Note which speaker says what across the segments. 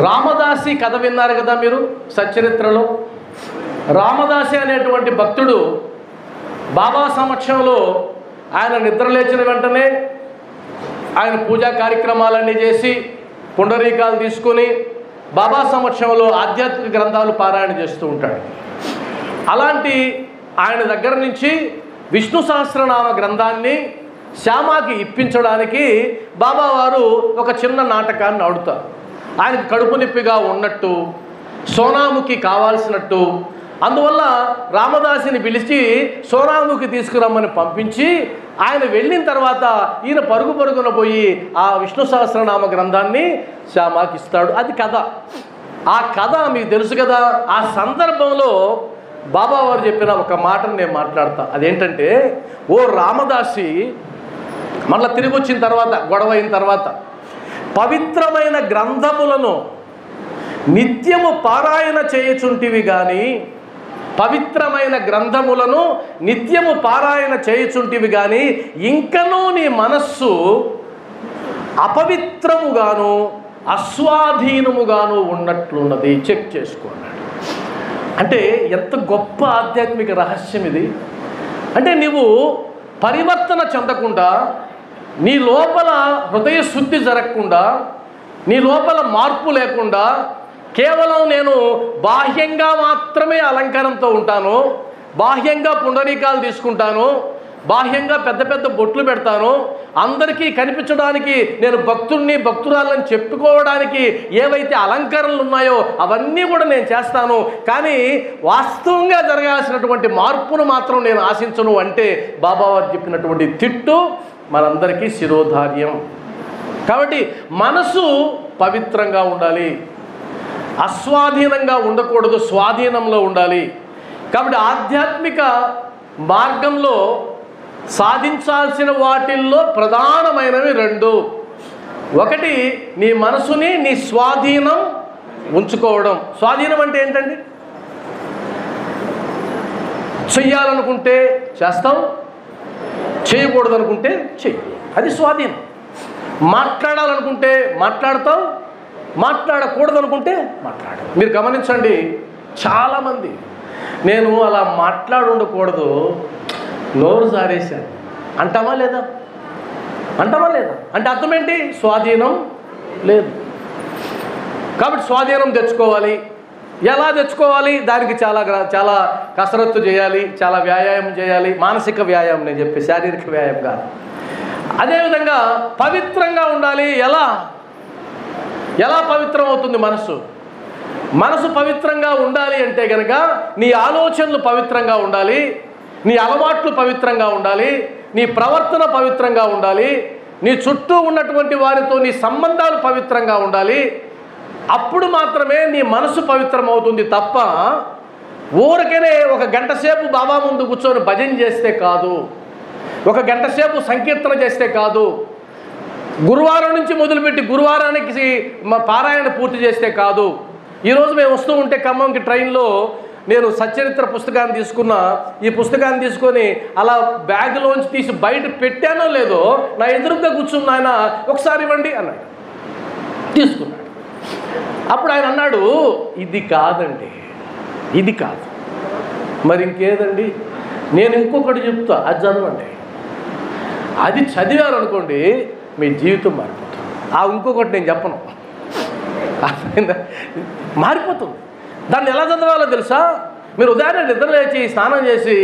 Speaker 1: రామదాసి కథ విన్నారు కదా మీరు సచ్చరిత్రలో. రామదాసి అనేటువంటి భక్తుడు బాబా సమక్షంలో ఆయన నిద్రలేచిన వెంటనే ఆయన పూజా కార్యక్రమాలన్నీ చేసి పుండరీకాలు తీసుకొని బాబా సమక్షంలో ఆధ్యాత్మిక గ్రంథాలు పారాయణ చేస్తూ ఉంటాడు. అలాంటి ఆయన దగ్గర నుంచి విష్ణు సహస్రనామ గ్రంథాన్ని శ్యామాకి ఇప్పించడానికి బాబావారు ఒక చిన్న నాటకాన్ని ఆడుతారు. ఆయనకు కడుపు నొప్పిగా ఉన్నట్టు, సోనాముఖి కావాల్సినట్టు, అందువల్ల రామదాసిని పిలిచి సోనాముఖి తీసుకురమ్మని పంపించి ఆయన వెళ్ళిన తర్వాత ఈయన పరుగు పరుగున పోయి ఆ విష్ణు సహస్రనామ గ్రంథాన్ని శ్యామాకి ఇస్తాడు. అది కథ. ఆ కథ మీకు తెలుసు కదా. ఆ సందర్భంలో బాబావారు చెప్పిన ఒక మాటను నేను మాట్లాడతా. అదేంటంటే, ఓ రామదాసి, మళ్ళీ తిరిగి వచ్చిన తర్వాత గొడవ అయిన తర్వాత పవిత్రమైన గ్రంథములను నిత్యము పారాయణ చేయుచుంటివి కానీ, పవిత్రమైన గ్రంథములను నిత్యము పారాయణ చేయుచుంటివి కానీ ఇంకనూ నీ మనస్సు అపవిత్రముగాను అస్వాధీనముగాను ఉన్నట్లున్నది, చెక్ చేసుకోండి. అంటే ఎంత గొప్ప ఆధ్యాత్మిక రహస్యం ఇది. అంటే నువ్వు పరివర్తన చెందకుండా, నీ లోపల హృదయ శుద్ధి జరగకుండా, నీ లోపల మార్పు లేకుండా, కేవలం నేను బాహ్యంగా మాత్రమే అలంకారంతో ఉంటాను, బాహ్యంగా పుండరీకాలు తీసుకుంటాను, బాహ్యంగా పెద్ద పెద్ద బొట్లు పెడతాను, అందరికీ కనిపించడానికి నేను భక్తుడిని భక్తురాలని చెప్పుకోవడానికి ఏవైతే అలంకరణలు ఉన్నాయో అవన్నీ కూడా నేను చేస్తాను, కానీ వాస్తవంగా జరగాల్సినటువంటి మార్పును మాత్రం నేను ఆశించను అంటే బాబావారు చెప్పినటువంటి తిట్టు మనందరికీ శిరోధార్యం. కాబట్టి మనసు పవిత్రంగా ఉండాలి, అస్వాధీనంగా ఉండకూడదు, స్వాధీనంలో ఉండాలి. కాబట్టి ఆధ్యాత్మిక మార్గంలో సాధించాల్సిన వాటిల్లో ప్రధానమైనవి రెండు. ఒకటి, నీ మనసుని నీ స్వాధీనం ఉంచుకోవడం. స్వాధీనం అంటే ఏంటండి? చెయ్యాలనుకుంటే చేస్తావు, చేయకూడదు అనుకుంటే చెయ్యి, అది స్వాధీనం. మాట్లాడాలనుకుంటే మాట్లాడతావు, మాట్లాడకూడదు అనుకుంటే మాట్లాడవు. మీరు గమనించండి, చాలామంది నేను అలా మాట్లాడుండకూడదు, నోరు జారేశాను అంటామా లేదా? అంటామా లేదా? అంటే అర్థం ఏంటి? స్వాధీనం లేదు. కాబట్టి స్వాధీనం తెచ్చుకోవాలి. ఎలా తెచ్చుకోవాలి? దానికి చాలా కసరత్తు చేయాలి, చాలా వ్యాయామం చేయాలి. మానసిక వ్యాయామం నేను చెప్పి, శారీరక వ్యాయామం కాదు. అదేవిధంగా పవిత్రంగా ఉండాలి. ఎలా పవిత్రం అవుతుంది మనసు? మనసు పవిత్రంగా ఉండాలి అంటే కనుక నీ ఆలోచనలు పవిత్రంగా ఉండాలి, నీ అలవాట్లు పవిత్రంగా ఉండాలి, నీ ప్రవర్తన పవిత్రంగా ఉండాలి, నీ చుట్టూ ఉన్నటువంటి వారితో నీ సంబంధాలు పవిత్రంగా ఉండాలి. అప్పుడు మాత్రమే నీ మనసు పవిత్రం అవుతుంది తప్ప ఊరికనే ఒక గంట సేపు బాబా ముందు కూర్చొని భజన చేస్తే కాదు, ఒక గంట సేపు సంకీర్తన చేస్తే కాదు, గురువారం నుంచి మొదలుపెట్టి గురువారానికి పారాయణ పూర్తి చేస్తే కాదు. ఈరోజు మేము వస్తూ ఉంటే ఖమ్మంకి ట్రైన్లో నేను సచ్చరిత్ర పుస్తకాన్ని తీసుకున్నా. ఈ పుస్తకాన్ని తీసుకొని అలా బ్యాగ్లోంచి తీసి బయట పెట్టానో లేదో నా ఎదురుగా కూర్చున్న ఆయన ఒకసారి ఇవ్వండి అన్నాడు. తీసుకున్నాడు. అప్పుడు ఆయన అన్నాడు, ఇది కాదండి, ఇది కాదు. మరి ఇంకేదండి? నేను ఇంకొకటి చెప్తా, అది చదవండి. అది చదివారు అనుకోండి మీ జీవితం మారిపోతుంది. ఆ ఇంకొకటి నేను చెప్పను, మారిపోతుంది. దాన్ని ఎలా చదవాలో తెలుసా? మీరు ఉదయాన్నే నిద్ర లేచి స్నానం చేసి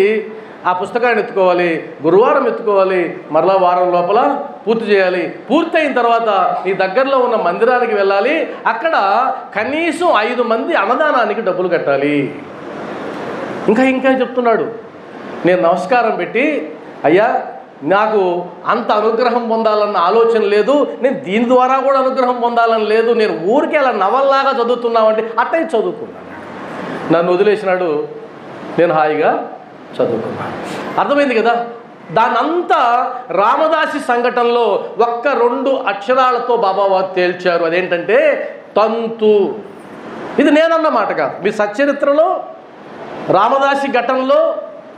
Speaker 1: ఆ పుస్తకాన్ని ఎత్తుకోవాలి, గురువారం ఎత్తుకోవాలి, మరలా వారం లోపల పూర్తి చేయాలి. పూర్తయిన తర్వాత నీ దగ్గరలో ఉన్న మందిరానికి వెళ్ళాలి, అక్కడ కనీసం 5 మంది అన్నదానానికి డబ్బులు కట్టాలి. ఇంకా చెప్తున్నాడు. నేను నమస్కారం పెట్టి, అయ్యా నాకు అంత అనుగ్రహం పొందాలన్న ఆలోచన లేదు, నేను దీని ద్వారా కూడా అనుగ్రహం పొందాలని లేదు, నేను ఊరికే అలా నవల్లాగా చదువుతున్నామంటే అట్టయి చదువుకున్నాను. నన్ను వదిలేసినాడు, నేను హాయిగా చదువుకున్నాను. అర్థమైంది కదా? దానంతా రామదాసి సంఘటనలో 1-2 అక్షరాలతో బాబావారు తేల్చారు. అదేంటంటే తంతు. ఇది నేనన్న మాట కాదు, మీ సచ్చరిత్రలో రామదాసి ఘటనలో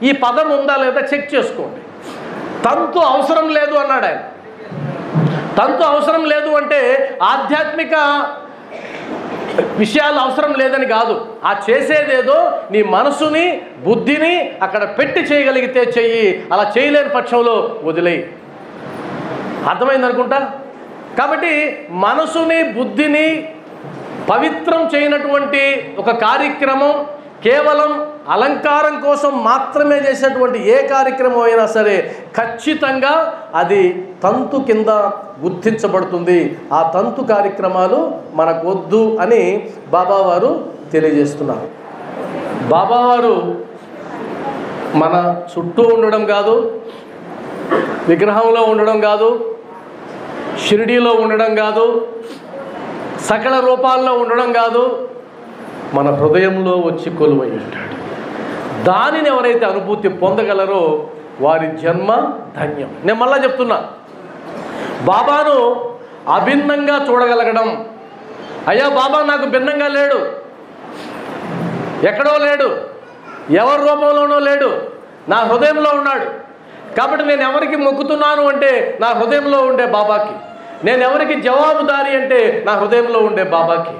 Speaker 1: ఈ పదం ఉందా లేదా చెక్ చేసుకోండి. తంతు అవసరం లేదు అన్నాడు ఆయన. తంతు అవసరం లేదు అంటే ఆధ్యాత్మిక విషయాలు అవసరం లేదని కాదు, ఆ చేసేదేదో నీ మనసుని బుద్ధిని అక్కడ పెట్టి చేయగలిగితే చెయ్యి, అలా చేయలేని పక్షంలో వదిలేయి. అర్థమైంది అనుకుంటా. కాబట్టి మనసుని బుద్ధిని పవిత్రం చేయనటువంటి ఒక కార్యక్రమం, కేవలం అలంకారం కోసం మాత్రమే చేసేటువంటి ఏ కార్యక్రమం అయినా సరే ఖచ్చితంగా అది తంతు కింద గుర్తించబడుతుంది. ఆ తంతు కార్యక్రమాలు మనకొద్దు అని బాబావారు తెలియజేస్తున్నారు. బాబావారు మన చుట్టూ ఉండడం కాదు, విగ్రహంలో ఉండడం కాదు, షిరిడీలో ఉండడం కాదు, సకల రూపాల్లో ఉండడం కాదు, మన హృదయంలో వచ్చి కొలువై ఉంటాడు. దానిని ఎవరైతే అనుభూతి పొందగలరో వారి జన్మ ధన్యం. నేను మళ్ళా చెప్తున్నా, బాబాను అభిన్నంగా చూడగలగడం. అయ్యా బాబా నాకు భిన్నంగా లేడు, ఎక్కడో లేడు, ఎవరి రూపంలోనో లేడు, నా హృదయంలో ఉన్నాడు. కాబట్టి నేను ఎవరికి మొక్కుతున్నాను అంటే నా హృదయంలో ఉండే బాబాకి, నేను ఎవరికి జవాబుదారి అంటే నా హృదయంలో ఉండే బాబాకి,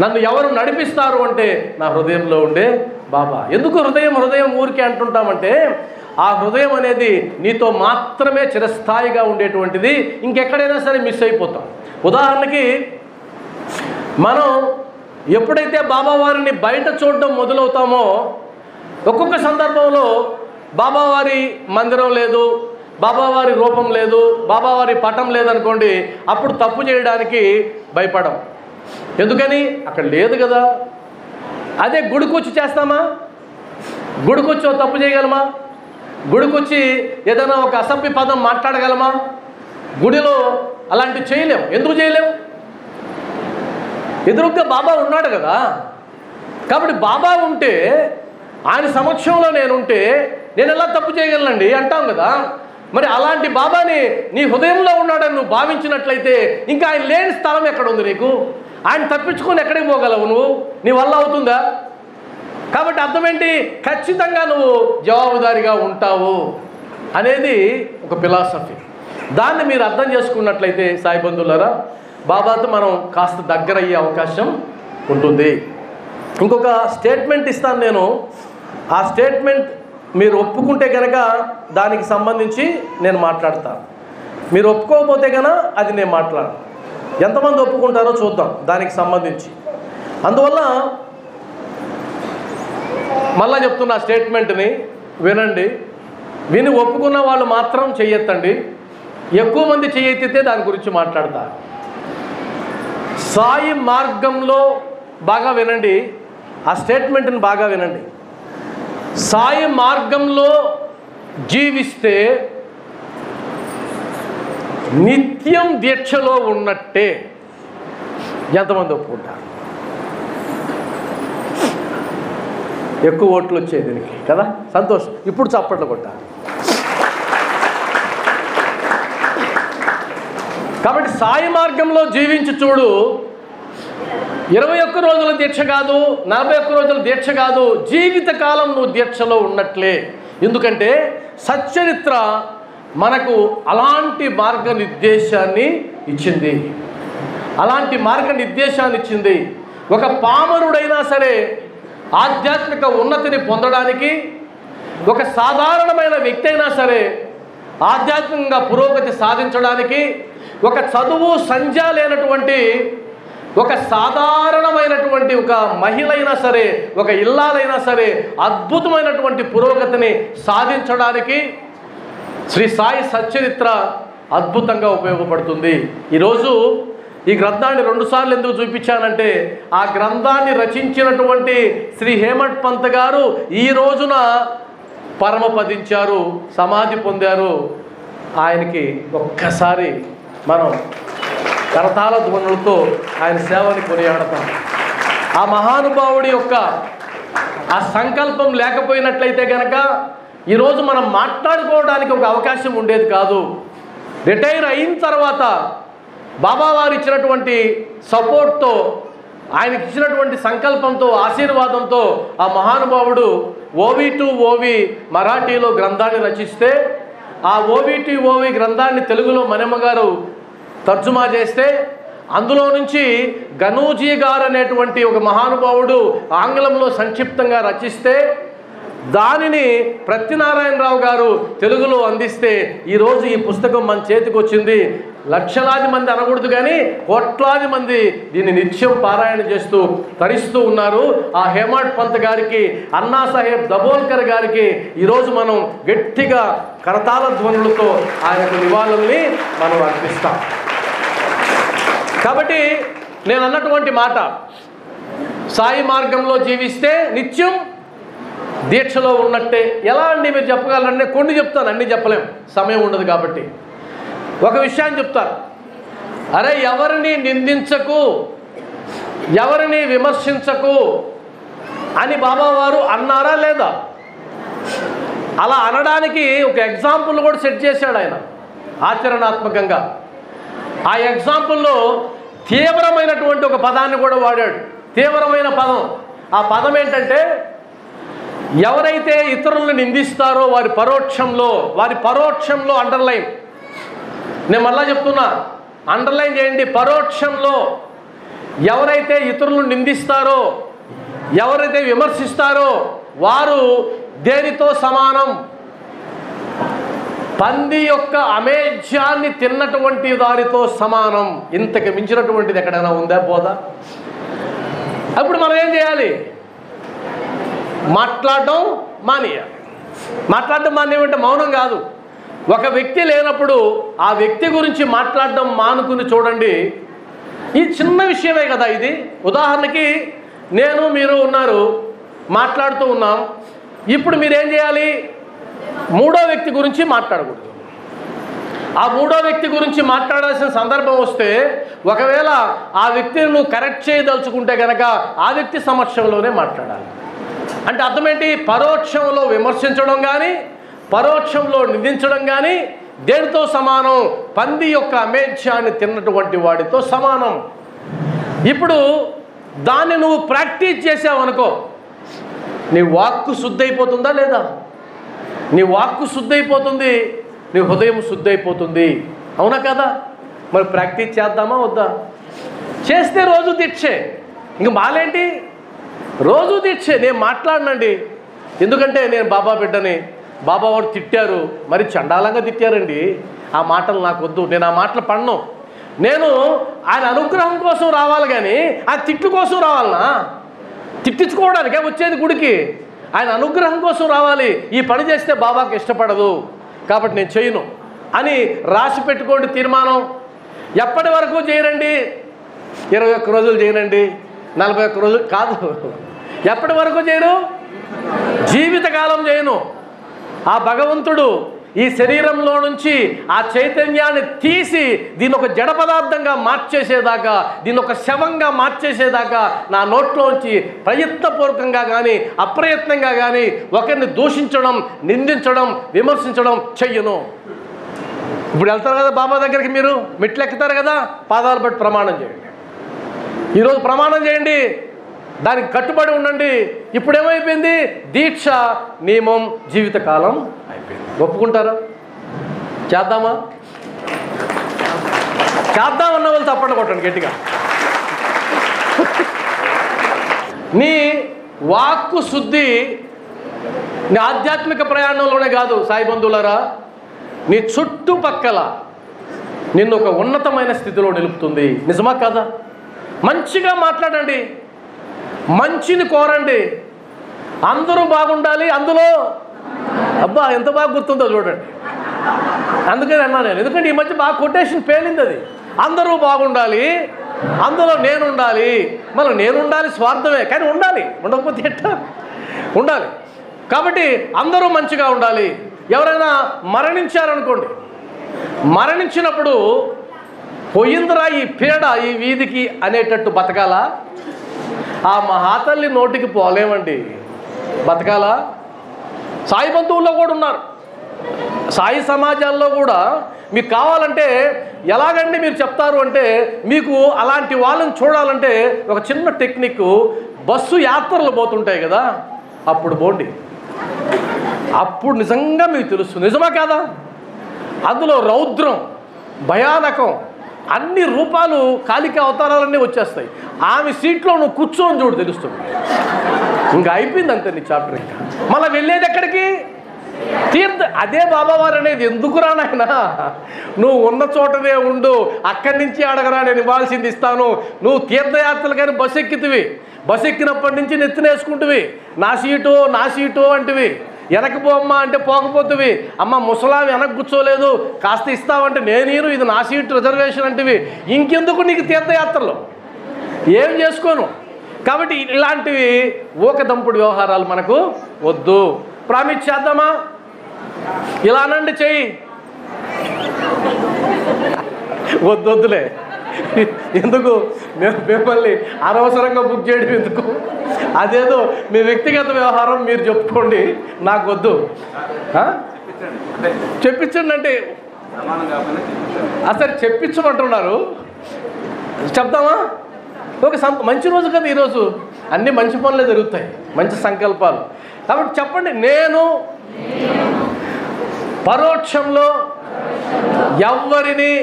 Speaker 1: నన్ను ఎవరు నడిపిస్తారు అంటే నా హృదయంలో ఉండే బాబా. ఎందుకు హృదయం హృదయం ఊరికే అంటుంటామంటే ఆ హృదయం అనేది నీతో మాత్రమే చిరస్థాయిగా ఉండేటువంటిది, ఇంకెక్కడైనా సరే మిస్ అయిపోతాం. ఉదాహరణకి మనం ఎప్పుడైతే బాబావారిని బయట చూడడం మొదలవుతామో ఒక్కొక్క సందర్భంలో బాబావారి మందిరం లేదు, బాబావారి రూపం లేదు, బాబావారి పటం లేదనుకోండి, అప్పుడు తప్పు చేయడానికి భయపడం. ఎందుకని? అక్కడ లేదు కదా. అదే గుడికొచ్చి చేస్తామా? గుడికొచ్చి తప్పు చేయగలమా? గుడికొచ్చి ఏదైనా ఒక అసభ్య పదం మాట్లాడగలమా? గుడిలో అలాంటివి చేయలేం. ఎందుకు చేయలేం? ఎదురుగ్గా బాబా ఉన్నాడు కదా. కాబట్టి బాబా ఉంటే, ఆయన సమక్షంలో నేనుంటే నేను ఎలా తప్పు చేయగలనండి అంటాం కదా. మరి అలాంటి బాబాని నీ హృదయంలో ఉన్నాడని నువ్వు భావించినట్లయితే ఇంకా ఆయన లేని స్థలం ఎక్కడ ఉంది నీకు? ఆయన తప్పించుకొని ఎక్కడికి పోగలవు నువ్వు? నీ వల్ల అవుతుందా? కాబట్టి అర్థం ఏంటి? ఖచ్చితంగా నువ్వు జవాబుదారీగా ఉంటావు అనేది ఒక ఫిలాసఫీ. దాన్ని మీరు అర్థం చేసుకున్నట్లయితే సాయి బంధువులారా, బాబాతో మనం కాస్త దగ్గర అయ్యే అవకాశం ఉంటుంది. ఇంకొక స్టేట్మెంట్ ఇస్తాను నేను. ఆ స్టేట్మెంట్ మీరు ఒప్పుకుంటే కనుక దానికి సంబంధించి నేను మాట్లాడతాను. మీరు ఒప్పుకోకపోతే కనుక అది నేను మాట్లాడను. ఎంతమంది ఒప్పుకుంటారో చూద్దాం దానికి సంబంధించి. అందువల్ల మళ్ళా చెప్తున్న స్టేట్మెంట్ని వినండి. విని ఒప్పుకున్న వాళ్ళు మాత్రం చెయ్యెత్తండి. ఎక్కువ మంది చెయ్యెత్తితే దాని గురించి మాట్లాడతా. సాయి మార్గంలో బాగా వినండి, ఆ స్టేట్మెంట్ని బాగా వినండి. సాయి మార్గంలో జీవిస్తే నిత్యం దీక్షలో ఉన్నట్టే. ఎంతమంది ఒప్పుకుంటారు? ఎక్కువ ఓట్లు వచ్చాయి దీనికి కదా, సంతోషం. ఇప్పుడు చప్పట్లు కొట్టాలి. కాబట్టి సాయి మార్గంలో జీవించి చూడు. 21 రోజుల దీక్ష కాదు, 41 రోజుల దీక్ష కాదు, జీవితకాలం నువ్వు దీక్షలో ఉన్నట్లే. ఎందుకంటే సచ్చరిత్ర మనకు అలాంటి మార్గనిర్దేశాన్ని ఇచ్చింది. అలాంటి మార్గనిర్దేశాన్ని ఇచ్చింది. ఒక పామరుడైనా సరే ఆధ్యాత్మిక ఉన్నతిని పొందడానికి, ఒక సాధారణమైన వ్యక్తి అయినా సరే ఆధ్యాత్మికంగా పురోగతి సాధించడానికి, ఒక చదువు సంధ్య లేనటువంటి ఒక సాధారణమైనటువంటి ఒక మహిళ అయినా సరే, ఒక ఇల్లాలైనా సరే అద్భుతమైనటువంటి పురోగతిని సాధించడానికి శ్రీ సాయి సచ్చరిత్ర అద్భుతంగా ఉపయోగపడుతుంది. ఈరోజు ఈ గ్రంథాన్ని 2 సార్లు ఎందుకు చూపించానంటే, ఆ గ్రంథాన్ని రచించినటువంటి శ్రీ హేమట్ పంత్ గారు ఈ రోజున పరమపదించారు, సమాధి పొందారు. ఆయనకి ఒక్కసారి మనం కరతాళ ధ్వనులతో ఆయన సేవని కొనియాడతాం. ఆ మహానుభావుడి యొక్క ఆ సంకల్పం లేకపోయినట్లయితే కనుక ఈరోజు మనం మాట్లాడుకోవడానికి ఒక అవకాశం ఉండేది కాదు. రిటైర్ అయిన తర్వాత బాబావారు ఇచ్చినటువంటి సపోర్ట్తో, ఆయనకి ఇచ్చినటువంటి సంకల్పంతో, ఆశీర్వాదంతో ఆ మహానుభావుడు ఓవి టు ఓవి మరాఠీలో గ్రంథాన్ని రచిస్తే, ఆ ఓవి టు ఓవి గ్రంథాన్ని తెలుగులో మనమ్మ గారు తర్జుమా చేస్తే, అందులో నుంచి గనూజీ గారు అనేటువంటి ఒక మహానుభావుడు ఆంగ్లంలో సంక్షిప్తంగా రచిస్తే దానిని ప్రత్యనారాయణరావు గారు తెలుగులో అందిస్తే ఈరోజు ఈ పుస్తకం మన చేతికి వచ్చింది. లక్షలాది మంది అనకూడదు కానీ కోట్లాది మంది దీన్ని నిత్యం పారాయణ చేస్తూ తరిస్తూ ఉన్నారు. ఆ హేమాడ్ పంత్ గారికి, అన్నా సాహెబ్ దబోల్కర్ గారికి ఈరోజు మనం గట్టిగా కరతాళ ధ్వనులతో ఆయనకు నివాళుల్ని మనం అర్పిస్తాం. కాబట్టి నేను అన్నటువంటి మాట, సాయి మార్గంలో జీవిస్తే నిత్యం దీక్షలో ఉన్నట్టే. ఎలా అండి మీరు చెప్పగలరంటే కొన్ని చెప్తాను, అన్నీ చెప్పలేం, సమయం ఉండదు కాబట్టి. ఒక విషయాన్ని చెప్తాను, అరే ఎవరిని నిందించకు, ఎవరిని విమర్శించకు అని బాబావారు అన్నారా లేదా? అలా అనడానికి ఒక ఎగ్జాంపుల్ కూడా సెట్ చేశాడు ఆయన ఆచరణాత్మకంగా. ఆ ఎగ్జాంపుల్లో తీవ్రమైనటువంటి ఒక పదాన్ని కూడా వాడాడు, తీవ్రమైన పదం. ఆ పదం ఏంటంటే, ఎవరైతే ఇతరులను నిందిస్తారో వారి పరోక్షంలో అండర్లైన్, నేను మళ్ళా చెప్తున్నా, అండర్లైన్ చేయండి, పరోక్షంలో ఎవరైతే ఇతరులను నిందిస్తారో, ఎవరైతే విమర్శిస్తారో వారు దేనితో సమానం? పంది యొక్క అమేధ్యాన్ని తిన్నటువంటి వారితో సమానం. ఇంతకు మించినటువంటిది ఎక్కడైనా ఉందా? పోదా? అప్పుడు మనం ఏం చేయాలి? మాట్లాడడం మానేయాలి. మాట్లాడడం మానేయమంటే మౌనం కాదు. ఒక వ్యక్తి లేనప్పుడు ఆ వ్యక్తి గురించి మాట్లాడడం మానుకుని చూడండి. ఈ చిన్న విషయమే కదా ఇది. ఉదాహరణకి నేను మీరు ఉన్నారు, మాట్లాడుతూ ఉన్నాం. ఇప్పుడు మీరేం చేయాలి? మూడో వ్యక్తి గురించి మాట్లాడకూడదు. ఆ మూడో వ్యక్తి గురించి మాట్లాడాల్సిన సందర్భం వస్తే ఒకవేళ ఆ వ్యక్తిని నువ్వు కరెక్ట్ చేయదలుచుకుంటే కనుక ఆ వ్యక్తి సమక్షంలోనే మాట్లాడాలి. అంటే అర్థం ఏంటి? పరోక్షంలో విమర్శించడం కానీ, పరోక్షంలో నిందించడం కానీ దేనితో సమానం? పంది యొక్క అమేధ్యాన్ని తిన్నటువంటి వాడితో సమానం. ఇప్పుడు దాన్ని నువ్వు ప్రాక్టీస్ చేసావనుకో, నీ వాక్కు శుద్ధి అయిపోతుందా లేదా? నీ వాక్కు శుద్ధి అయిపోతుంది, నీ హృదయం శుద్ధి అయిపోతుంది. అవునా కదా? మరి ప్రాక్టీస్ చేద్దామా వద్దా? చేస్తే రోజు దీక్షే. ఇంక మాలేంటి? రోజు దీక్షే. నేను మాట్లాడనండి, ఎందుకంటే నేను బాబా బిడ్డని. బాబా వారు తిట్టారు, మరి చండాలంగా తిట్టారండి, ఆ మాటలు నాకు వద్దు, నేను ఆ మాటలు పడను. నేను ఆయన అనుగ్రహం కోసం రావాలి కానీ ఆ తిట్టు కోసం రావాలనా? తిట్టించుకోవడానికే వచ్చేది గుడికి. ఆయన అనుగ్రహం కోసం రావాలి. ఈ పని చేస్తే బాబాకి ఇష్టపడదు కాబట్టి నేను చేయను అని రాసి పెట్టుకోండి తీర్మానం. ఎప్పటి వరకు చేయరండి? 21 రోజులు చేయనండి, 41 రోజులు కాదు. ఎప్పటి వరకు చేయను? జీవితకాలం చేయను. ఆ భగవంతుడు ఈ శరీరంలో నుంచి ఆ చైతన్యాన్ని తీసి దీని ఒక జడ పదార్థంగా మార్చేసేదాకా, దీని ఒక శవంగా మార్చేసేదాకా నా నోట్లోంచి ప్రయత్నపూర్వకంగా కానీ అప్రయత్నంగా కానీ ఒకరిని దూషించడం, నిందించడం, విమర్శించడం చెయ్యను. ఇప్పుడు వెళ్తారు కదా బాబా దగ్గరికి, మీరు మెట్లు ఎక్కుతారు కదా, పాదాలు బట్టి ప్రమాణం చేయండి. ఈరోజు ప్రమాణం చేయండి, దానికి కట్టుబడి ఉండండి. ఇప్పుడు ఏమైపోయింది? దీక్ష నియమం జీవితకాలం అయిపోయింది. ఒప్పుకుంటారా? చేద్దామా? చేద్దామన్న వాళ్ళు తప్పండి కొట్టండి గట్టిగా. నీ వాక్కు శుద్ధి నీ ఆధ్యాత్మిక ప్రయాణంలోనే కాదు సాయి బంధువులారా, నీ చుట్టుపక్కల నిన్ను ఒక ఉన్నతమైన స్థితిలో నిలుపుతుంది. నిజమా కాదా? మంచిగా మాట్లాడండి, మంచిని కోరండి, అందరూ బాగుండాలి. అందులో అబ్బా ఎంత బాగా గుర్తుందో చూడండి. అందుకని అన్నా నేను, ఎందుకంటే ఈ మధ్య బాగా కొటేషన్ పేలింది అది. అందరూ బాగుండాలి, అందులో నేను ఉండాలి. మనం నేను ఉండాలి స్వార్థమే, కానీ ఉండాలి, ఉండకపోతే ఎట్టా? ఉండాలి. కాబట్టి అందరూ మంచిగా ఉండాలి. ఎవరైనా మరణించారనుకోండి, మరణించినప్పుడు పోయిందిరా ఈ పీడ ఈ వీధికి అనేటట్టు బతకాలా? ఆ మహాతల్లి నోటికి పోలేమండి, బతకాలా? సాయి బంధువుల్లో కూడా ఉన్నారు, సాయి సమాజాల్లో కూడా. మీకు కావాలంటే ఎలాగండి మీరు చెప్తారు అంటే, మీకు అలాంటి వాళ్ళని చూడాలంటే ఒక చిన్న టెక్నిక్, బస్సు యాత్రలు పోతుంటాయి కదా, అప్పుడు పోండి. అప్పుడు నిజంగా మీకు తెలుస్తుంది. నిజమా కాదా? అందులో రౌద్రం, భయానకం, అన్ని రూపాలు కాళిక అవతారాలన్నీ వచ్చేస్తాయి. ఆమె సీట్లో నువ్వు కూర్చోని చూడు తెలుస్తుంది. ఇంకా అయిపోయింది అంతే నీ చాప్టర్. ఇంకా మళ్ళీ వెళ్ళేది ఎక్కడికి? అదే బాబావారు అనేది. ఎందుకురా నాయనా, నువ్వు ఉన్న చోటనే ఉండు, అక్కడి నుంచి అడగరా, నేను ఇవ్వాల్సింది ఇస్తాను. నువ్వు తీర్థయాత్రలు కానీ బస్సు ఎక్కితివి, బస్సు ఎక్కినప్పటి నుంచి నెత్తినేసుకుంటువి, నా సీటు అంటివి. వెనక్కి పోమ్మా అంటే పోకపోతువి. అమ్మ ముసలాం వెనక్కి కూర్చోలేదు, కాస్త ఇస్తావంటే నేను ఇది నా సీటు రిజర్వేషన్ అంటివి. ఇంకెందుకు నీకు తీర్థయాత్రలు? ఏం చేసుకోను. కాబట్టి ఇలాంటివి ఊకదంపుడు వ్యవహారాలు మనకు వద్దు. ప్రామిస్ చేద్దామా? ఇలా అనండి, చెయ్యి. వద్దులే, ఎందుకు మిమ్మల్ని అనవసరంగా బుక్ చేయడం ఎందుకు? అదేదో మీ వ్యక్తిగత వ్యవహారం మీరు చెప్పుకోండి, నాకు వద్దు. చెప్పించండి అంటే అసలు చెప్పించమంటున్నారు. చెప్తామా? ఒక మంచి రోజు కదా ఈరోజు, అన్నీ మంచి పనులే జరుగుతాయి, మంచి సంకల్పాలు. కాబట్టి చెప్పండి, నేను పరోక్షంలో ఎవ్వరిని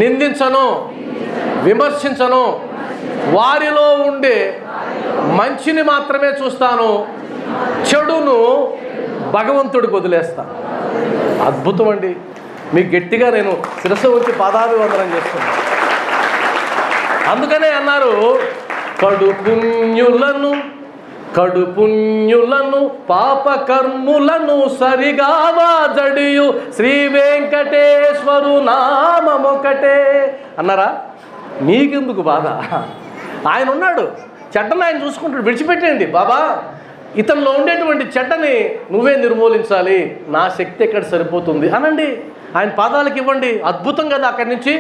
Speaker 1: నిందించను, విమర్శించను, వారిలో ఉండే మంచిని మాత్రమే చూస్తాను, చెడును భగవంతుడికి వదిలేస్తాను. అద్భుతం అండి. మీకు గట్టిగా నేను శిరస్సు వచ్చి పాదాభివందనం చేస్తున్నాను. అందుకనే అన్నారు, కడుపుణ్యులను పాపకర్ములను సరిగావా జడియు శ్రీ వెంకటేశ్వరు నామమొకటే అన్నారా? నీకెందుకు బాధ? ఆయన ఉన్నాడు, చెడ్డను ఆయన చూసుకుంటాడు. విడిచిపెట్టేయండి బాబా, ఇతనిలో ఉండేటువంటి చెడ్డని నువ్వే నిర్మూలించాలి, నా శక్తి ఎక్కడ సరిపోతుంది అనండి. ఆయన పాదాలకు ఇవ్వండి. అద్భుతం కదా. అక్కడి నుంచి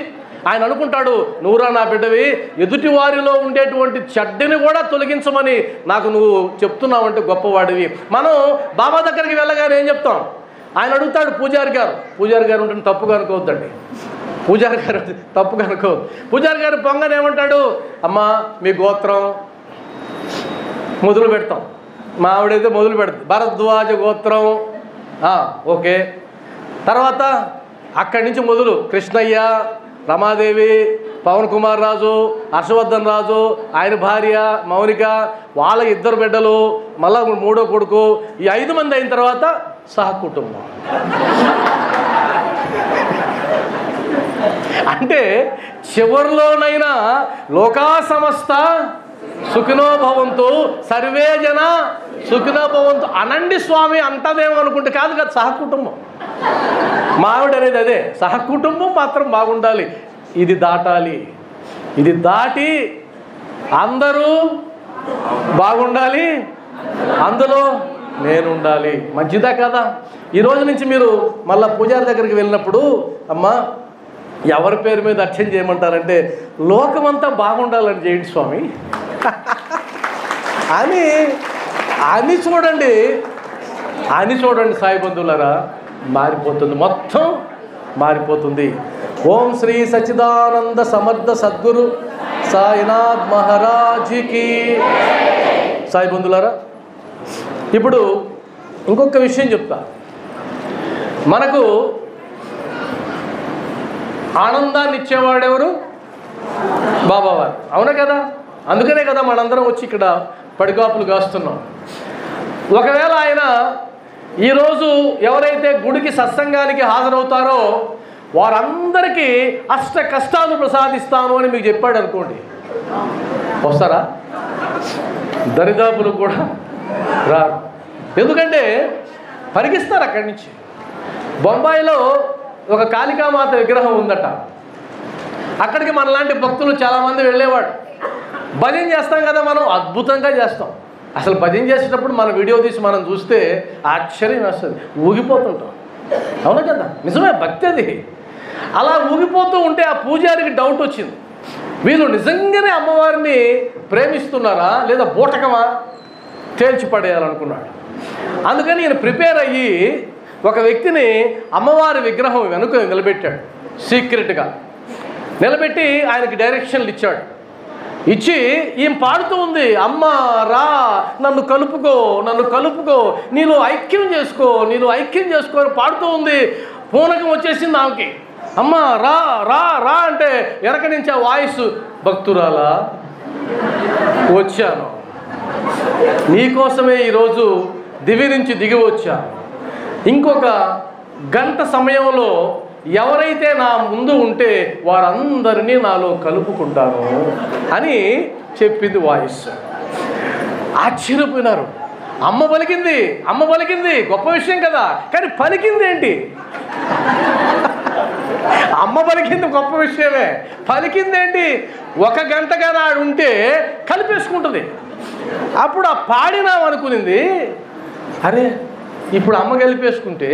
Speaker 1: ఆయన అనుకుంటాడు, నువ్వురా నా బిడ్డవి, ఎదుటి వారిలో ఉండేటువంటి చెడ్డని కూడా తొలగించమని నాకు నువ్వు చెప్తున్నావంటే గొప్పవాడివి. మనం బాబా దగ్గరికి వెళ్ళగానే ఏం చెప్తాం? ఆయన అడుగుతాడు పూజారి గారు ఉంటే తప్పుగా అనుకోవద్దండి. పూజారి గారు తప్పుగా అనుకోవద్దు. పూజారి గారు పొంగని ఏమంటాడు? అమ్మా మీ గోత్రం మొదలు పెడతాం. మా ఆవిడైతే మొదలు పెడుతుంది, భరద్వాజ గోత్రం. ఓకే. తర్వాత అక్కడి నుంచి మొదలు కృష్ణయ్య, రమాదేవి, పవన్ కుమార్ రాజు, హర్షవర్ధన్ రాజు, ఆయన భార్య మౌనిక, వాళ్ళ 2 బిడ్డలు, మళ్ళా 3వ కొడుకు, ఈ 5 మంది అయిన తర్వాత సహకుటుంబం. అంటే చివరిలోనైనా లోకా సమస్త సుఖినో భవంతు, సర్వే జన సుఖినో భవంతు అనండి స్వామి అంటదేమో అనుకుంటే కాదు కదా, సహకుటుంబం. మావిడ అనేది అదే, సహకుటుంబం మాత్రం బాగుండాలి. ఇది దాటాలి, ఇది దాటి అందరూ బాగుండాలి, అందులో నేను ఉండాలి. మంచిదా కదా? ఈ రోజు నుంచి మీరు మళ్ళీ పూజారి దగ్గరికి వెళ్ళినప్పుడు, అమ్మా ఎవరి పేరు మీద అర్చన చేయమంటారంటే, లోకమంతా బాగుండాలని చేయండి స్వామి అని చూడండి, సాయి బంధువులారా. మారిపోతుంది, మొత్తం మారిపోతుంది. ఓం శ్రీ సచ్చిదానంద సమర్థ సద్గురు సాయినాథ్ మహారాజ్కి. సాయి బంధువులారా, ఇప్పుడు ఇంకొక విషయం చెప్తా. మనకు ఆనందాన్ని ఇచ్చేవాడెవరు? బాబావారు. అవునా కదా? అందుకనే కదా మనందరం వచ్చి ఇక్కడ పడిగాపులు కాస్తున్నాం. ఒకవేళ ఆయన ఈరోజు ఎవరైతే గుడికి సత్సంగానికి హాజరవుతారో వారందరికీ అష్ట కష్టాలు ప్రసాదిస్తాను అని మీకు చెప్పాడు అనుకోండి, వస్తారా? దరిదాపులు కూడా రారు. ఎందుకంటే పరిగిస్తారు అక్కడి నుంచి. బొంబాయిలో ఒక కాళికామాత విగ్రహం ఉందట. అక్కడికి మనలాంటి భక్తులు చాలామంది వెళ్ళేవాడు. భజన చేస్తాం కదా మనం, అద్భుతంగా చేస్తాం. అసలు భజన చేసేటప్పుడు మన వీడియో తీసి మనం చూస్తే ఆశ్చర్యం వస్తుంది, ఊగిపోతుంటాం. అవునా కదా? నిజమే, భక్తి అది. అలా ఊగిపోతూ ఉంటే ఆ పూజారికి డౌట్ వచ్చింది, వీళ్ళు నిజంగానే అమ్మవారిని ప్రేమిస్తున్నారా లేదా బూటకమా తేల్చి పడేయాలనుకున్నాడు. అందుకని ఈయన ప్రిపేర్ అయ్యి ఒక వ్యక్తిని అమ్మవారి విగ్రహం వెనుక నిలబెట్టాడు. సీక్రెట్గా నిలబెట్టి ఆయనకి డైరెక్షన్లు ఇచ్చాడు. ఇచ్చి ఈమె పాడుతూ ఉంది, అమ్మ రా నన్ను కలుపుకో, నీలో ఐక్యం చేసుకో అని పాడుతూ ఉంది. పూనకం వచ్చేసింది ఆమెకి. అమ్మ రా రా రా అంటే వెనక నుంచి ఆ వాయిస్, భక్తురాలా వచ్చాను, నీకోసమే ఈరోజు దివి నుంచి దిగి వచ్చా, ఇంకొక గంట సమయంలో ఎవరైతే నా ముందు ఉంటే వారందరినీ నాలో కలుపుకుంటాను అని చెప్పింది వాయిస్. ఆశ్చర్యపోయినారు. అమ్మ పలికింది గొప్ప విషయం కదా, కానీ పలికింది ఏంటి? అమ్మ పలికింది గొప్ప విషయమే, పలికింది ఏంటి? ఒక గంటగా నాడు ఉంటే కలిపేసుకుంటుంది. అప్పుడు ఆ పాడినాం అనుకునింది, అరే ఇప్పుడు అమ్మ కలిపేసుకుంటే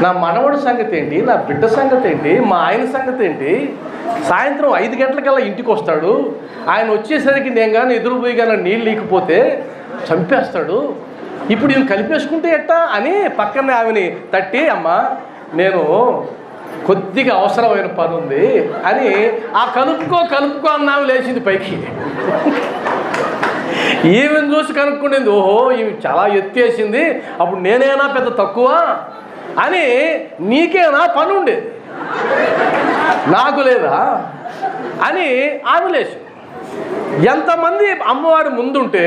Speaker 1: నా మనవడి సంగతి ఏంటి, నా బిడ్డ సంగతి ఏంటి, మా ఆయన సంగతి ఏంటి? సాయంత్రం 5 గంటలకల్లా ఇంటికి వస్తాడు, ఆయన వచ్చేసరికి నేను కానీ ఎదురు పోయి కానీ నీళ్ళు లేకపోతే చంపేస్తాడు, ఇప్పుడు నేను కలిపేసుకుంటే ఎట్టా అని పక్కనే ఆమెని తట్టి, అమ్మ నేను కొద్దిగా అవసరమైన పని ఉంది అని ఆ కలుపుకో అన్నాము లేచింది పైకి. ఈమెను చూసి కనుక్కుండింది, ఓహో ఈమె చాలా ఎత్తేసింది, అప్పుడు నేనేనా పెద్ద తక్కువ అని నీకేనా పని ఉండేది, నాకు లేదా అని ఆమె లేచి. ఎంతమంది అమ్మవారి ముందుంటే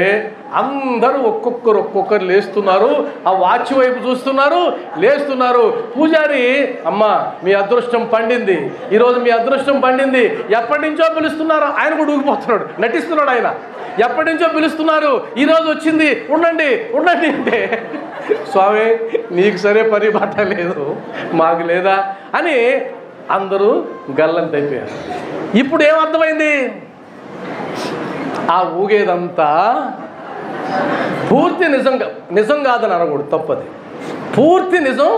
Speaker 1: అందరూ ఒక్కొక్కరు లేస్తున్నారు, ఆ వాచ్ వైపు చూస్తున్నారు, లేస్తున్నారు. పూజారి, అమ్మ మీ అదృష్టం పండింది, ఈరోజు మీ అదృష్టం పండింది, ఎప్పటి నుంచో పిలుస్తున్నారు. ఆయన కూడా ఊగిపోతున్నాడు, నటిస్తున్నాడు ఆయన. ఎప్పటి నుంచో పిలుస్తున్నారు, ఈరోజు వచ్చింది, ఉండండి అంటే, స్వామి నీకు సరే పని బట్ట లేదు, మాకు లేదా అని అందరూ గల్లంతైపోయారు. ఇప్పుడు ఏమర్థమైంది? ఆ ఊగేదంతా పూర్తి నిజం కాదని అనకూడదు, తప్పది. పూర్తి నిజం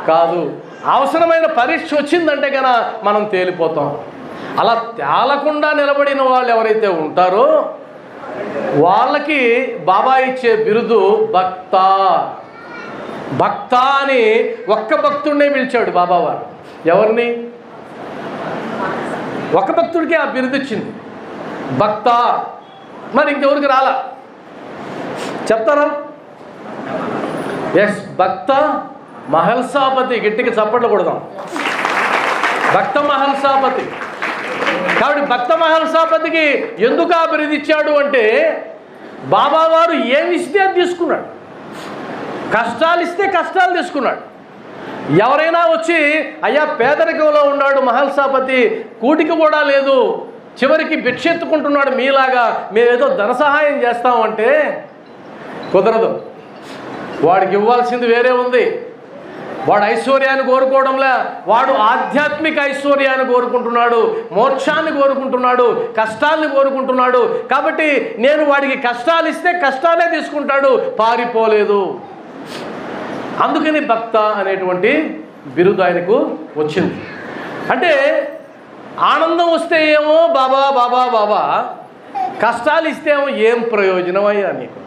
Speaker 1: కాదు. అవసరమైన పరీక్ష వచ్చిందంటే కనుక మనం తేలిపోతాం. అలా తేలకుండా నిలబడిన వాళ్ళు ఎవరైతే ఉంటారో వాళ్ళకి బాబా ఇచ్చే బిరుదు భక్త అని ఒక్క భక్తుడినే పిలిచాడు బాబావారు. ఎవరిని? ఒక భక్తుడికి ఆ బిరుదు ఇచ్చింది, భక్త. మరి ఇంకెవరికి రాలా? చెప్తారా? ఎస్, భక్త మహల్సాపతి. గట్టిగా చప్పట్లు కొడదాం. భక్త మహల్సాపతి. కాబట్టి భక్త మహల్సాపతికి ఎందుకు ఆ బిరుదు ఇచ్చాడు అంటే, బాబావారు ఏమి ఇస్తే అది తీసుకున్నాడు, కష్టాలు ఇస్తే కష్టాలు తీసుకున్నాడు. ఎవరైనా వచ్చి అయ్యా పేదరికంలో ఉన్నాడు మహల్సాపతి, కూటికి కూడా లేదు, చివరికి భిక్షెత్తుకుంటున్నాడు, మీలాగా మేమేదో ధన సహాయం చేస్తామంటే కుదరదు. వాడికి ఇవ్వాల్సింది వేరే ఉంది. వాడు ఐశ్వర్యాన్ని కోరుకోవడంలే, వాడు ఆధ్యాత్మిక ఐశ్వర్యాన్ని కోరుకుంటున్నాడు, మోక్షాన్ని కోరుకుంటున్నాడు, కష్టాన్ని కోరుకుంటున్నాడు. కాబట్టి నేను వాడికి కష్టాలు ఇస్తే కష్టాలే తీసుకుంటాడు, పారిపోలేదు. అందుకని భక్త అనేటువంటి బిరుదు ఆయనకు వచ్చింది. అంటే ఆనందం వస్తే ఏమో బాబా బాబా బాబా, కష్టాలు ఇస్తే ఏమో ఏం ప్రయోజనం అయ్యా నీకు,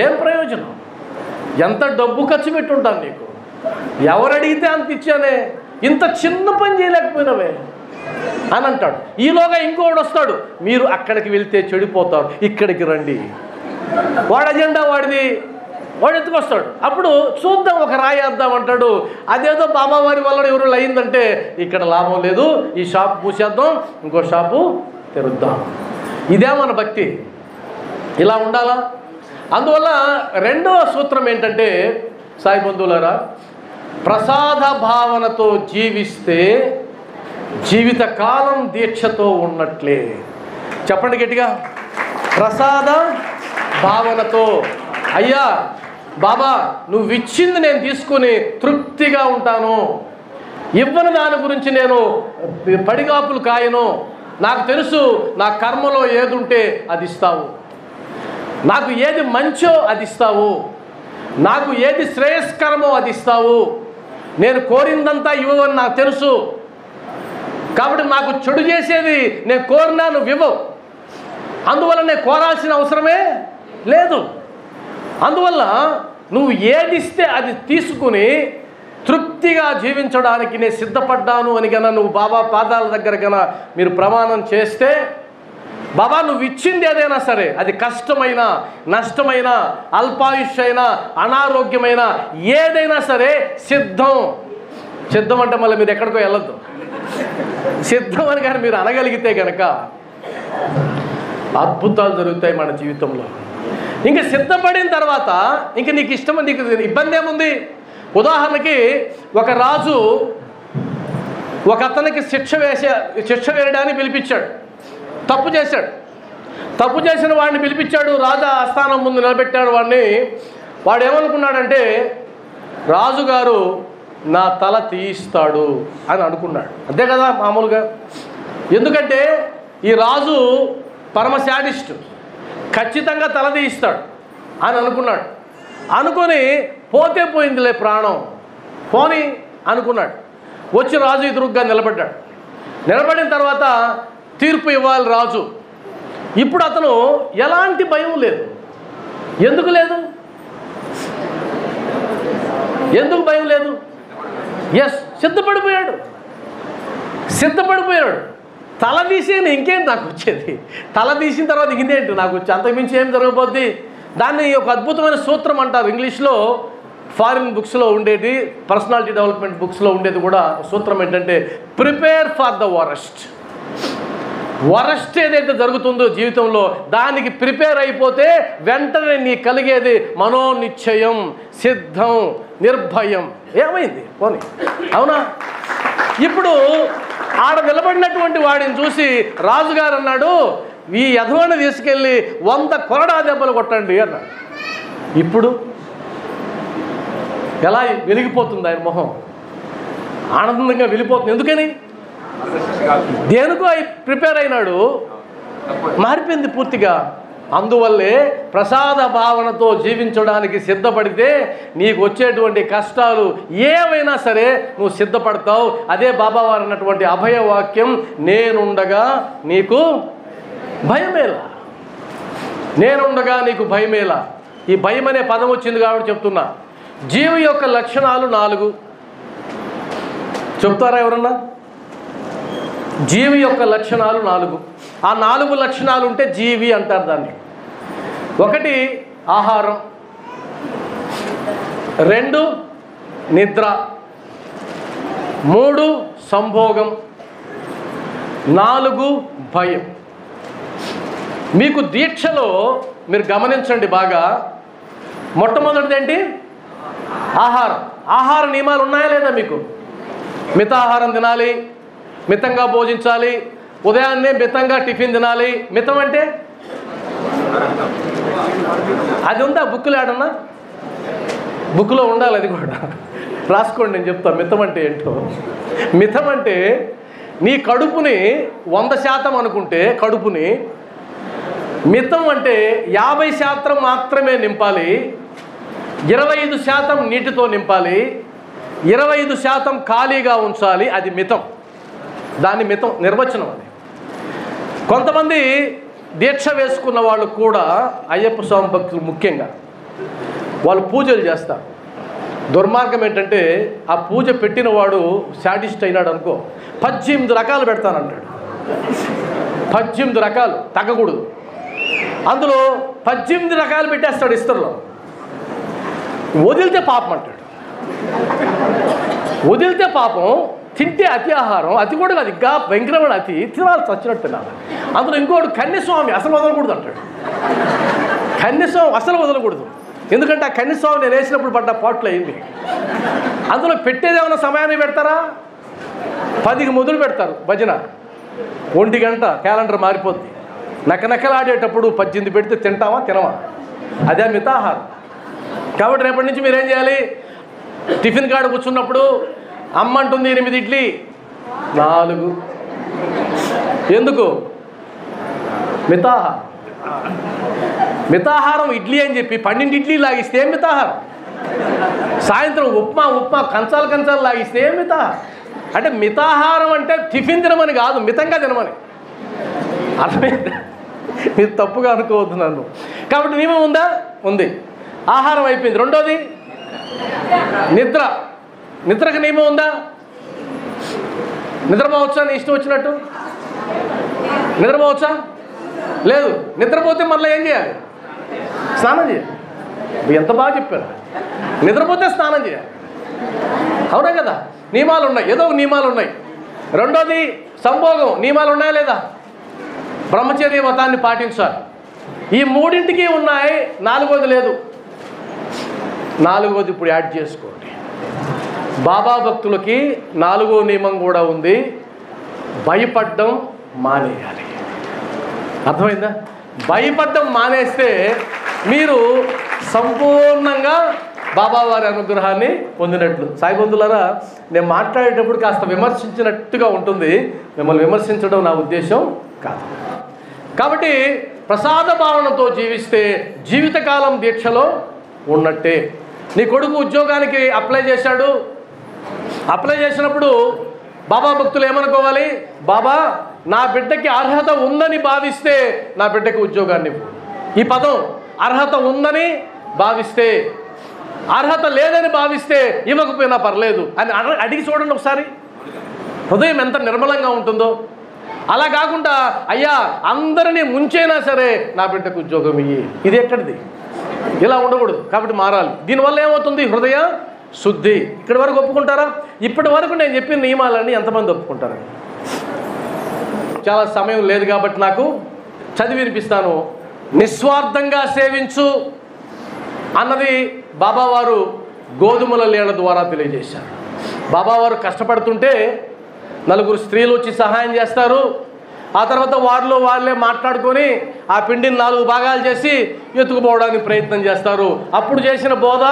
Speaker 1: ఏం ప్రయోజనం? ఎంత డబ్బు ఖర్చు పెట్టుంటాను నీకు, ఎవరు అడిగితే అంత ఇచ్చానే, ఇంత చిన్న పని చేయలేకపోయినావే అని అంటాడు. ఈలోగా ఇంకోడు వస్తాడు, మీరు అక్కడికి వెళ్తే చెడిపోతారు, ఇక్కడికి రండి. వాడి అజెండా వాడిది, వాడు ఎత్తుకొస్తాడు. అప్పుడు చూద్దాం, ఒక రాయి వేద్దాం అంటాడు. అదేదో బాబావారి వల్ల ఎవరు అయిందంటే, ఇక్కడ లాభం లేదు, ఈ షాప్ మూసేద్దాం, ఇంకో షాపు తెరుద్దాం. ఇదే మన భక్తి. ఇలా ఉండాలా? అందువల్ల రెండవ సూత్రం ఏంటంటే, సాయి బంధువులారా, ప్రసాద భావనతో జీవిస్తే జీవితకాలం దీక్షతో ఉన్నట్లే. చెప్పండి గట్టిగా, ప్రసాద భావనతో. అయ్యా బాబా నువ్వు ఇచ్చింది నేను తీసుకుని తృప్తిగా ఉంటాను, ఇవ్వని దాని గురించి నేను పడిగాపులు కాయను, నాకు తెలుసు నా కర్మలో ఏది ఉంటే అది ఇస్తావు, నాకు ఏది మంచో అది ఇస్తావు, నాకు ఏది శ్రేయస్కరమో అది ఇస్తావు, నేను కోరిందంతా ఇవ్వవని నాకు తెలుసు, కాబట్టి నాకు చెడు చేసేది నేను కోరినా నువ్వు ఇవ్వవు, అందువల్ల నేను కోరాల్సిన అవసరమే లేదు. అందువల్ల నువ్వు ఏదిస్తే అది తీసుకుని తృప్తిగా జీవించడానికి నేను సిద్ధపడ్డాను అని కన్నా నువ్వు బాబా పాదాల దగ్గర కన్నా మీరు ప్రమాణం చేస్తే, బాబా నువ్వు ఇచ్చింది ఏదైనా సరే, అది కష్టమైన, నష్టమైన, అల్పాయుష్ అయినా, అనారోగ్యమైన, ఏదైనా సరే సిద్ధం. సిద్ధం అంటే మళ్ళీ మీరు ఎక్కడికో వెళ్ళొద్దు. సిద్ధం అని కానీ మీరు అనగలిగితే కనుక అద్భుతాలు జరుగుతాయి మన జీవితంలో. ఇంకా సిద్ధపడిన తర్వాత ఇంక నీకు ఇష్టం, నీకు ఇబ్బంది ఏముంది? ఉదాహరణకి ఒక రాజు ఒక అతనికి శిక్ష వేయడానికి పిలిపించాడు. తప్పు చేశాడు. తప్పు చేసిన వాడిని పిలిపించాడు. రాజా ఆస్థానం ముందు నిలబెట్టాడు వాడిని. వాడు ఏమనుకున్నాడంటే రాజుగారు నా తల తీయిస్తాడు అని అనుకున్నాడు. అంతే కదా మామూలుగా. ఎందుకంటే ఈ రాజు పరమ శాడిస్ట్, ఖచ్చితంగా తల తీయిస్తాడు అని అనుకున్నాడు. అనుకొని పోతే పోయిందిలే ప్రాణం పోని అనుకున్నాడు. వచ్చి రాజు ఎదురుగ్గా నిలబడ్డాడు. నిలబడిన తర్వాత తీర్పు ఇవ్వాలి రాజు. ఇప్పుడు అతను ఎలాంటి భయం లేదు. ఎందుకు లేదు? ఎందుకు భయం లేదు? సిద్ధపడిపోయాడు. తల తీసేది ఇంకేంటి నాకు వచ్చేది? తల తీసిన తర్వాత ఇంకేంటి నాకు వచ్చి? అంతకుమించి ఏం జరగబోద్ది? దాన్ని ఒక అద్భుతమైన సూత్రం అంటారు ఇంగ్లీష్లో. ఫారిన్ బుక్స్లో ఉండేది, పర్సనాలిటీ డెవలప్మెంట్ బుక్స్లో ఉండేది కూడా సూత్రం ఏంటంటే prepare for the worst. Worst ఏదైతే జరుగుతుందో జీవితంలో దానికి ప్రిపేర్ అయిపోతే వెంటనే నీ కలిగేది మనోనిశ్చయం, సిద్ధం, నిర్భయం. ఏమైంది పోనీ? అవునా? ఇప్పుడు ఆడ నిలబడినటువంటి వాడిని చూసి రాజుగారు అన్నాడు, ఈ యధవాన్ని తీసుకెళ్ళి 100 కొరడా దెబ్బలు కొట్టండి అన్నాడు. ఇప్పుడు ఎలా వెలిగిపోతుంది ఆయన మొహం? ఆనందంగా వెళ్ళిపోతుంది. ఎందుకని? దేనికో ప్రిపేర్ అయినాడు, మారిపోయింది పూర్తిగా. అందువల్లే ప్రసాద భావనతో జీవించడానికి సిద్ధపడితే నీకు వచ్చేటువంటి కష్టాలు ఏవైనా సరే నువ్వు సిద్ధపడతావు. అదే బాబావారు అన్నటువంటి అభయవాక్యం, నేనుండగా నీకు భయమేలా, నేనుండగా నీకు భయమేలా. ఈ భయం అనే పదం వచ్చింది కాబట్టి చెప్తున్నా. జీవి యొక్క లక్షణాలు 4 చెప్తారా ఎవరన్నా? జీవి యొక్క లక్షణాలు 4. ఆ 4 లక్షణాలు ఉంటే జీవి అంటారు దాన్ని. 1 ఆహారం, 2 నిద్ర, 3 సంభోగం, 4 భయం. మీకు దీక్షలో మీరు గమనించండి బాగా. మొట్టమొదటిది ఏంటి? ఆహారం. ఆహార నియమాలు ఉన్నాయా లేదా మీకు? మితాహారం తినాలి, మితంగా భోజించాలి, ఉదయాన్నే మితంగా టిఫిన్ తినాలి. మితం అంటే అది ఉందా బుక్లో? ఏడన్నా బుక్లో ఉండాలి, అది కూడా రాసుకోండి. నేను చెప్తాను మితం అంటే ఏంటో. మితం అంటే నీ కడుపుని 100% అనుకుంటే కడుపుని, మితం అంటే 50% మాత్రమే నింపాలి, 25% నీటితో నింపాలి, 25% ఖాళీగా ఉంచాలి. అది మితం. దాన్ని మితం నిర్వచనం అది. కొంతమంది దీక్ష వేసుకున్న వాళ్ళు కూడా, అయ్యప్ప స్వామి భక్తులు ముఖ్యంగా, వాళ్ళు పూజలు చేస్తారు. దుర్మార్గం ఏంటంటే ఆ పూజ పెట్టిన వాడు శాడిస్ట్ అయినాడు అనుకో, 18 రకాలు పెడతానంటాడు. 18 రకాలు తగ్గకూడదు. అందులో 18 రకాలు పెట్టేస్తాడు ఇస్తరులో. వదిలితే పాపం అంటాడు. వదిలితే పాపం, తింటే అతి ఆహారం. అతి కూడా కాదు, ఇంకా భయంకరమైన అతి, తినాలి చచ్చినట్టు తినాలి. అందులో ఇంకోటి కన్యస్వామి అసలు వదలకూడదు అంటాడు. కన్యస్వామి అసలు వదలకూడదు. ఎందుకంటే ఆ కన్యస్వామి నేను వేసినప్పుడు పడ్డ పాటలు అయింది. అందులో పెట్టేది ఏమైనా సమయాన్ని పెడతారా? 10కి మొదలు పెడతారు భజన, 1 గంట క్యాలెండర్ మారిపోద్ది. నకనకలాడేటప్పుడు 18 పెడితే తింటావా తినవా? అదే మితాహారం. కాబట్టి రేపటి నుంచి మీరేం చేయాలి? టిఫిన్ కాడ కూర్చున్నప్పుడు అమ్మ అంటుంది 8 ఇడ్లీ, 4. ఎందుకు? మితాహారం. మితాహారం ఇడ్లీ అని చెప్పి 12 ఇడ్లీ లాగిస్తే ఏం మితాహారం? సాయంత్రం ఉప్మా కంచాలు లాగిస్తే ఏం మితాహారం? అంటే మితాహారం అంటే టిఫిన్ తినమని కాదు, మితంగా తినమని. అర్థమైంది? మీరు తప్పుగా అనుకోవద్దు నన్ను. కాబట్టి నియమం ఉందా? ఉంది. ఆహారం అయిపోయింది. 2వది నిద్ర. నిద్రకు నియమం ఉందా? నిద్రపోవచ్చా? నీ ఇష్టం వచ్చినట్టు నిద్రపోవచ్చా? లేదు. నిద్రపోతే మళ్ళీ ఏం చేయాలి? స్నానం చేయాలి. ఎంత బాగా చెప్పారు. నిద్రపోతే స్నానం చేయాలి. అవునా కదా? నియమాలు ఉన్నాయి, ఏదో నియమాలు ఉన్నాయి. రెండోది సంభోగం, నియమాలు ఉన్నాయా లేదా? బ్రహ్మచర్య వ్రతాన్ని పాటించాలి. ఈ మూడింటికి ఉన్నాయి, నాలుగోది లేదు. నాలుగోది ఇప్పుడు యాడ్ చేసుకోండి. బాబా భక్తులకి నాలుగో నియమం కూడా ఉంది, భయపడ్డం మానేయాలి. అర్థమైందా? భయపడ్డం మానేస్తే మీరు సంపూర్ణంగా బాబావారి అనుగ్రహాన్ని పొందినట్లు. సాయిబంధులారా, నేను మాట్లాడేటప్పుడు కాస్త విమర్శించినట్టుగా ఉంటుంది, మిమ్మల్ని విమర్శించడం నా ఉద్దేశం కాదు. కాబట్టి ప్రసాద భావనతో జీవిస్తే జీవితకాలం దీక్షలో ఉన్నట్టే. నీ కొడుకు ఉద్యోగానికి అప్లై చేశాడు, అప్లై చేసినప్పుడు బాబా భక్తులు ఏమనుకోవాలి? బాబా, నా బిడ్డకి అర్హత ఉందని భావిస్తే నా బిడ్డకి ఉద్యోగాన్ని ఇవ్వు. ఈ పదం అర్హత ఉందని భావిస్తే, అర్హత లేదని భావిస్తే ఇవ్వకపోయినా పర్లేదు అని అడిగి చూడండి ఒకసారి. హృదయం ఎంత నిర్మలంగా ఉంటుందో. అలా కాకుండా అయ్యా అందరినీ ముంచైనా సరే నా బిడ్డకు ఉద్యోగం ఇయ్యి, ఇది ఎక్కడిది? ఇలా ఉండకూడదు. కాబట్టి మారాలి. దీనివల్ల ఏమవుతుంది? హృదయ శుద్ధి. ఇక్కడి వరకు ఒప్పుకుంటారా? ఇప్పటి వరకు నేను చెప్పిన నియమాలన్నీ ఎంతమంది ఒప్పుకుంటారు? చాలా సమయం లేదు కాబట్టి నాకు చదివి వినిపిస్తాను. నిస్వార్థంగా సేవించు అన్నది బాబావారు గోధుమల నీళ్ళ ద్వారా తెలియజేశారు. బాబావారు కష్టపడుతుంటే నలుగురు స్త్రీలు వచ్చి సహాయం చేస్తారు. ఆ తర్వాత వారిలో వాళ్ళే మాట్లాడుకొని ఆ పిండిని 4 భాగాలు చేసి ఎత్తుకుపోవడానికి ప్రయత్నం చేస్తారు. అప్పుడు చేసిన బోధ,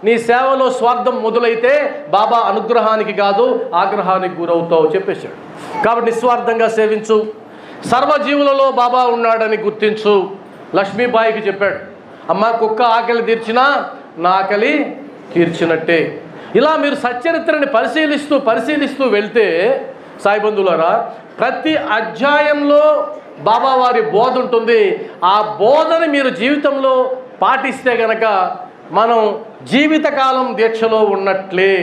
Speaker 1: నీ సేవలో స్వార్థం మొదలైతే బాబా అనుగ్రహానికి కాదు ఆగ్రహానికి గురవుతావు చెప్పేశాడు. కాబట్టి నిస్వార్థంగా సేవించు, సర్వజీవులలో బాబా ఉన్నాడని గుర్తించు. లక్ష్మీబాయికి చెప్పాడు, అమ్మ కుక్క ఆకలి తీర్చినా నా ఆకలి తీర్చినట్టే. ఇలా మీరు సచ్చరిత్రని పరిశీలిస్తూ వెళ్తే సాయిబంధులారా, ప్రతి అధ్యాయంలో బాబావారి బోధ ఉంటుంది. ఆ బోధని మీరు జీవితంలో పాటిస్తే గనక మనం జీవితకాలం దీక్షలో ఉన్నట్లే.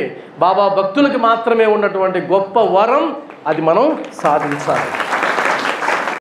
Speaker 1: బాబా భక్తులకి మాత్రమే ఉన్నటువంటి గొప్ప వరం, అది మనం సాధించాలి.